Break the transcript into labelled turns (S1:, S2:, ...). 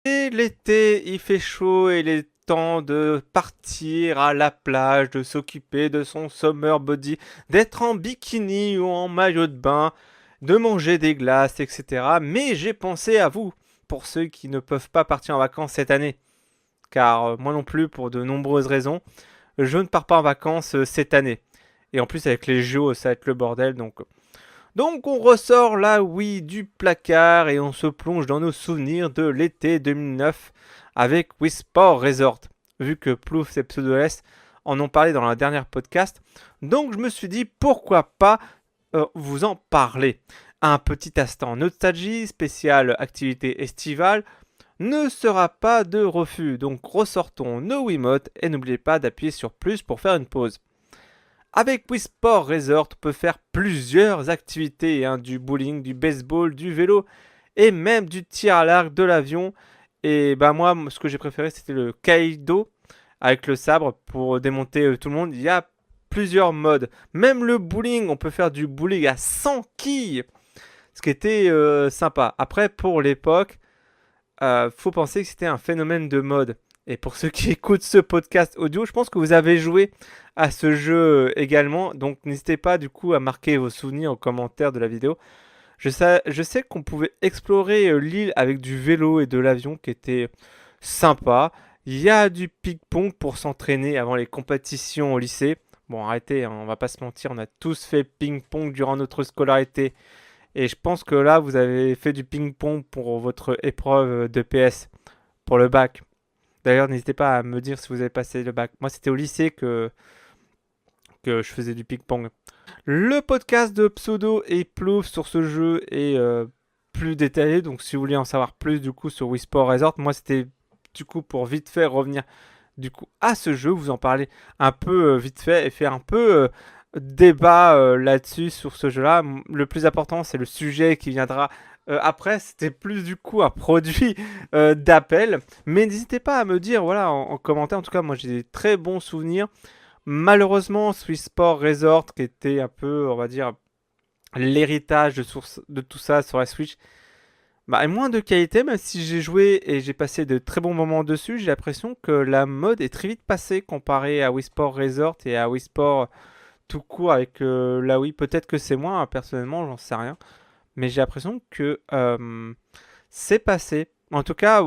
S1: Et l'été, il fait chaud et il est temps de partir à la plage, de s'occuper de son summer body, d'être en bikini ou en maillot de bain, de manger des glaces, etc. Mais j'ai pensé à vous, pour ceux qui ne peuvent pas partir en vacances cette année. Car moi non plus, pour de nombreuses raisons, je ne pars pas en vacances cette année. Et en plus, avec les JO, ça va être le bordel, donc on ressort là, oui, du placard et on se plonge dans nos souvenirs de l'été 2009 avec Wii Sport Resort. Vu que Plouf et Pseudo-S en ont parlé dans la dernière podcast. Donc je me suis dit pourquoi pas vous en parler. Un petit instant nostalgie spécial activité estivale ne sera pas de refus. Donc ressortons nos Wiimotes et n'oubliez pas d'appuyer sur plus pour faire une pause. Avec Wii Sport Resort, on peut faire plusieurs activités, hein, du bowling, du baseball, du vélo et même du tir à l'arc, de l'avion. Et bah moi, ce que j'ai préféré, c'était le Kaido avec le sabre pour démonter tout le monde. Il y a plusieurs modes. Même le bowling, on peut faire du bowling à 100 quilles, ce qui était sympa. Après, pour l'époque, faut penser que c'était un phénomène de mode. Et pour ceux qui écoutent ce podcast audio, je pense que vous avez joué à ce jeu également. Donc n'hésitez pas du coup à marquer vos souvenirs en commentaire de la vidéo. Je sais qu'on pouvait explorer l'île avec du vélo et de l'avion qui était sympa. Il y a du ping-pong pour s'entraîner avant les compétitions au lycée. Bon, arrêtez, hein, on va pas se mentir, on a tous fait ping-pong durant notre scolarité. Et je pense que là, vous avez fait du ping-pong pour votre épreuve de PS, pour le bac. D'ailleurs, n'hésitez pas à me dire si vous avez passé le bac. Moi, c'était au lycée que je faisais du ping-pong. Le podcast de Pseudo et Plouf sur ce jeu est plus détaillé. Donc, si vous voulez en savoir plus du coup sur Wii Sport Resort, moi, c'était du coup pour vite fait revenir du coup à ce jeu, vous en parler un peu vite fait et faire un peu débat là-dessus sur ce jeu-là. Le plus important, c'est le sujet qui viendra après. C'était plus du coup un produit d'appel. Mais n'hésitez pas à me dire, voilà, en commentaire. En tout cas, moi, j'ai des très bons souvenirs. Malheureusement, Swiss Sport Resort, qui était un peu, on va dire, l'héritage de tout ça sur la Switch, bah, est moins de qualité, même si j'ai joué et j'ai passé de très bons moments dessus. J'ai l'impression que la mode est très vite passée comparée à Wii Sport Resort et à Wii Sport tout court avec la Wii. Peut-être que c'est moi, hein, personnellement, j'en sais rien. Mais j'ai l'impression que c'est passé. En tout cas,